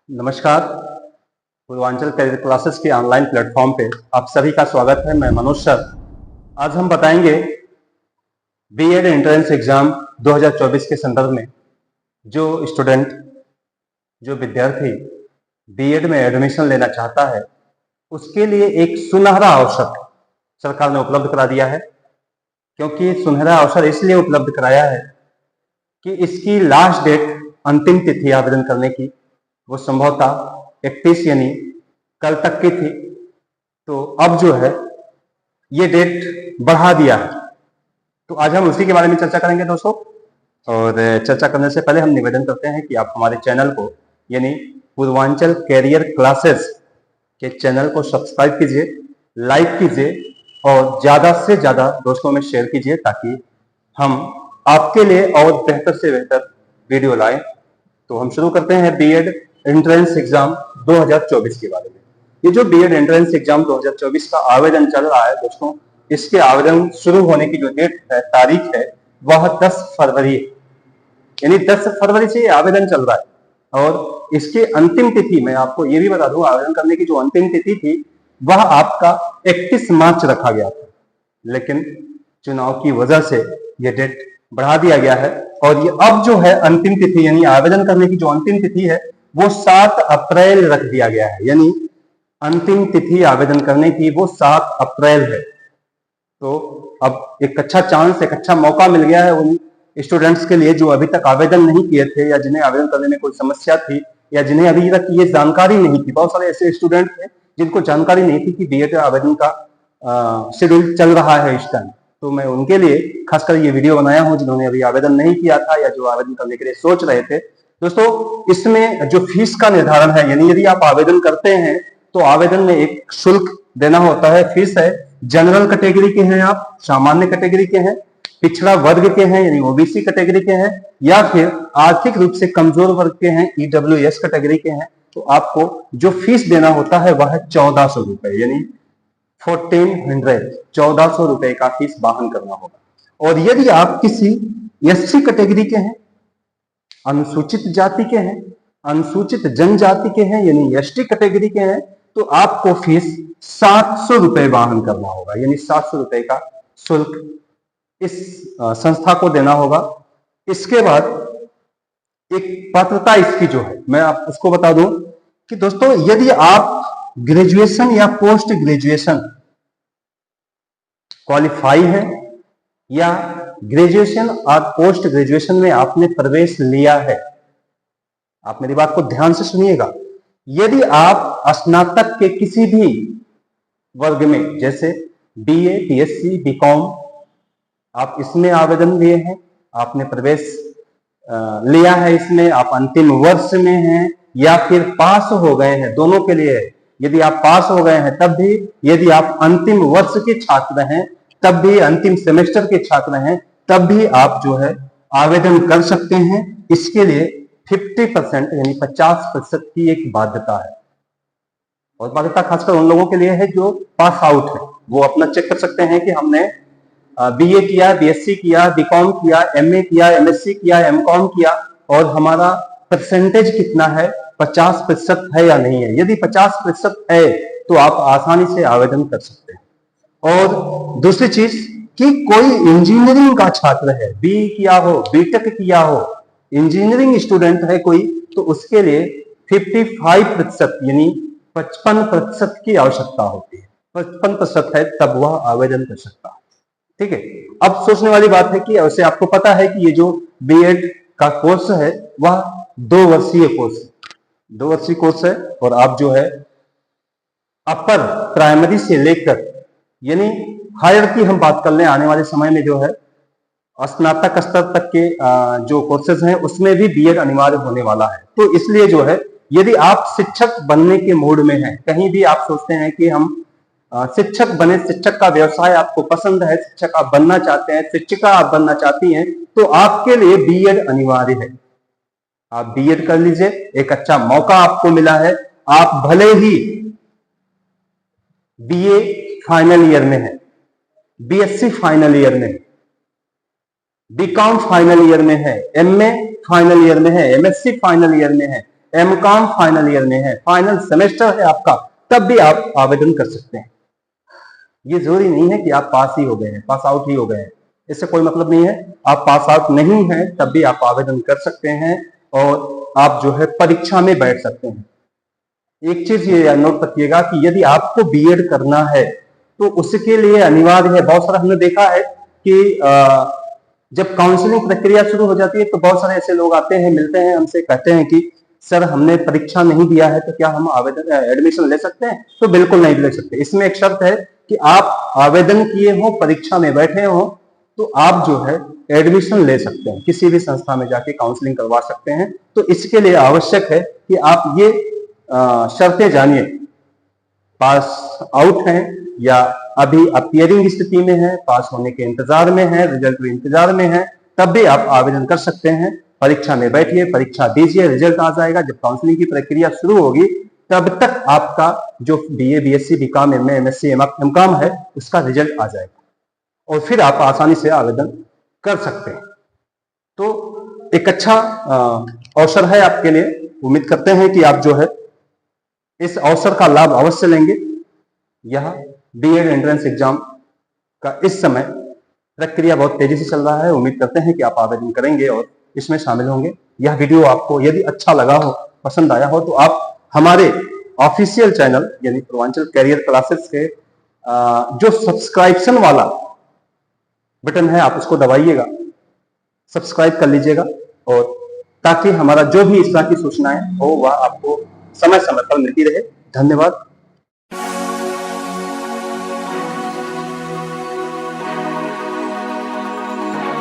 नमस्कार। Purvanchal career classes के online platform पे आप सभी का स्वागत है। मैं मनोज सर। आज हम बताएंगे बीएड एंट्रेंस एग्जाम 2024 के संदर्भ में जो स्टूडेंट जो विद्यार्थी बीएड में एडमिशन लेना चाहता है उसके लिए एक सुनहरा अवसर सरकार ने उपलब्ध करा दिया है। क्योंकि सुनहरा अवसर इसलिए उपलब्ध कराया है कि इसकी लास्ट डेट, अंतिम तिथि आवेदन करने की वो संभवतः 31 यानी कल तक की थी। तो अब जो है ये डेट बढ़ा दिया है। तो आज हम उसी के बारे में चर्चा करेंगे दोस्तों। और चर्चा करने से पहले हम निवेदन करते हैं कि आप हमारे चैनल को यानी पूर्वांचल कैरियर क्लासेस के चैनल को सब्सक्राइब कीजिए, लाइक कीजिए और ज्यादा से ज्यादा दोस्तों में शेयर कीजिए ताकि हम आपके लिए और बेहतर से बेहतर वीडियो लाएं। तो हम शुरू करते हैं बीएड एंट्रेंस एग्जाम 2024 के बारे में। ये जो बीएड एंट्रेंस एग्जाम 2024 का आवेदन चल रहा है दोस्तों, इसके आवेदन शुरू होने की जो डेट है, तारीख है, वह 10 फरवरी है। यानी 10 फरवरी से आवेदन चल रहा है। और इसके अंतिम तिथि, मैं आपको ये भी बता दूं, आवेदन करने की जो अंतिम तिथि थी वह आपका 31 मार्च रखा गया था। लेकिन चुनाव की वजह से यह डेट बढ़ा दिया गया है और ये अब जो है अंतिम तिथि यानी आवेदन करने की जो अंतिम तिथि है वो 7 अप्रैल रख दिया गया है। यानी अंतिम तिथि आवेदन करने की वो 7 अप्रैल है। तो अब एक अच्छा चांस, एक अच्छा मौका मिल गया है उन स्टूडेंट्स के लिए जो अभी तक आवेदन नहीं किए थे या जिन्हें आवेदन करने में कोई समस्या थी या जिन्हें अभी तक ये जानकारी नहीं थी। बहुत सारे ऐसे स्टूडेंट थे जिनको जानकारी नहीं थी कि बीएड आवेदन का शेड्यूल चल रहा है इस टाइम। तो मैं उनके लिए खासकर ये वीडियो बनाया हूं जिन्होंने अभी आवेदन नहीं किया था या जो आवेदन करने के लिए सोच रहे थे। दोस्तों, इसमें जो फीस का निर्धारण है, यानी यदि आप आवेदन करते हैं तो आवेदन में एक शुल्क देना होता है, फीस है। जनरल कैटेगरी के हैं आप, सामान्य कैटेगरी के हैं, पिछड़ा वर्ग के हैं यानी ओबीसी कैटेगरी के हैं, या फिर आर्थिक रूप से कमजोर वर्ग के हैं, ईडब्ल्यूएस कैटेगरी के हैं, तो आपको जो फीस देना होता है वह है 1400 रुपए, यानी 1400 रुपए का फीस वाहन करना होगा। और यदि आप किसी एससी कैटेगरी के हैं, अनुसूचित जाति के हैं, अनुसूचित जनजाति के हैं यानी एसटी कैटेगरी के हैं, तो आपको फीस 700 रुपए वाहन करना होगा। यानी 700 रुपए का शुल्क इस संस्था को देना होगा। इसके बाद एक पात्रता इसकी जो है, मैं आप उसको बता दूं कि दोस्तों यदि आप ग्रेजुएशन या पोस्ट ग्रेजुएशन क्वालिफाई है या ग्रेजुएशन और पोस्ट ग्रेजुएशन में आपने प्रवेश लिया है, आप मेरी बात को ध्यान से सुनिएगा। यदि आप स्नातक के किसी भी वर्ग में, जैसे बीए, बीएससी, बीकॉम, आप इसमें आवेदन लिए हैं, आपने प्रवेश लिया है इसमें, आप अंतिम वर्ष में हैं या फिर पास हो गए हैं, दोनों के लिए। यदि आप पास हो गए हैं तब भी, यदि आप अंतिम वर्ष के छात्र हैं तब भी, अंतिम सेमेस्टर के छात्र हैं तब भी आप जो है आवेदन कर सकते हैं। इसके लिए 50% यानी 50% की एक बाध्यता है। और बाध्यता खासकर उन लोगों के लिए है जो पास आउट है। वो अपना चेक कर सकते हैं कि हमने बीए किया, बीएससी किया, बीकॉम किया, एमए किया, एमएससी किया, एमकॉम किया और हमारा परसेंटेज कितना है, 50% है या नहीं है। यदि 50% है तो आप आसानी से आवेदन कर सकते हैं। और दूसरी चीज कि कोई इंजीनियरिंग का छात्र है, बी किया हो, बीटेक किया हो, इंजीनियरिंग स्टूडेंट है कोई, तो उसके लिए 55% यानी 55% की आवश्यकता होती है। 55% है तब वह आवेदन कर सकता है। ठीक है। अब सोचने वाली बात है कि वैसे आपको पता है कि ये जो बीएड का कोर्स है वह 2 वर्षीय कोर्स है, 2 वर्षीय कोर्स है। और आप जो है अपर प्राइमरी से लेकर यानी हायर की हम बात कर लें, आने वाले समय में जो है स्नातक स्तर तक के जो कोर्सेज हैं उसमें भी बीएड अनिवार्य होने वाला है। तो इसलिए जो है यदि आप शिक्षक बनने के मूड में हैं, कहीं भी आप सोचते हैं कि हम शिक्षक बने, शिक्षक का व्यवसाय आपको पसंद है, शिक्षक आप बनना चाहते हैं, शिक्षिका आप बनना चाहती हैं, तो आपके लिए बीएड अनिवार्य है। आप बीएड कर लीजिए, एक अच्छा मौका आपको मिला है। आप भले ही बीए फाइनल ईयर में है, बीएससी फाइनल ईयर में है, बीकॉम फाइनल ईयर में है, एमए फाइनल ईयर में है, एमएससी फाइनल ईयर में है, एमकॉम फाइनल ईयर में है, फाइनल सेमेस्टर है आपका, तब भी आप आवेदन कर सकते हैं। ये जरूरी नहीं है कि आप पास ही हो गए हैं, पास आउट ही हो गए हैं, इससे कोई मतलब नहीं है। आप पास आउट नहीं है तब भी आप आवेदन कर सकते हैं और आप जो है परीक्षा में बैठ सकते हैं। एक चीज ये नोट रखिएगा कि यदि आपको बीएड करना है तो उसके लिए अनिवार्य है, बहुत सारा हमने देखा है कि जब काउंसलिंग प्रक्रिया शुरू हो जाती है तो बहुत सारे ऐसे लोग आते हैं, मिलते हैं हमसे, कहते हैं कि सर हमने परीक्षा नहीं दिया है तो क्या हम आवेदन एडमिशन ले सकते हैं? तो बिल्कुल नहीं ले सकते। इसमें एक शर्त है कि आप आवेदन किए हो, परीक्षा में बैठे हो, तो आप जो है एडमिशन ले सकते हैं, किसी भी संस्था में जाके काउंसलिंग करवा सकते हैं। तो इसके लिए आवश्यक है कि आप ये शर्तें जानिए, पास आउट हैं या अभी अपियरिंग स्थिति में है, पास होने के इंतजार में है, रिजल्ट के इंतजार में है, तब भी आप आवेदन कर सकते हैं। परीक्षा में बैठिए, परीक्षा दीजिए, रिजल्ट आ जाएगा। जब काउंसलिंग की प्रक्रिया शुरू होगी तब तक आपका जो BA, BSc, BCom, MA, MSc, MCom है उसका रिजल्ट आ जाएगा और फिर आप आसानी से आवेदन कर सकते हैं। तो एक अच्छा अवसर है आपके लिए। उम्मीद करते हैं कि आप जो है इस अवसर का लाभ अवश्य लेंगे। यह बीएड एंट्रेंस एग्जाम का इस समय प्रक्रिया बहुत तेजी से चल रहा है। उम्मीद करते हैं कि आप आवेदन करेंगे और इसमें शामिल होंगे। यह वीडियो आपको यदि अच्छा लगा हो, पसंद आया हो, तो आप हमारे ऑफिशियल चैनल यानी पूर्वांचल कैरियर क्लासेस के जो सब्सक्रिप्शन वाला बटन है आप उसको दबाइएगा, सब्सक्राइब कर लीजिएगा, और ताकि हमारा जो भी इस तरह की सूचनाएं हो वह आपको समय समय पर मिलती रहे। धन्यवाद।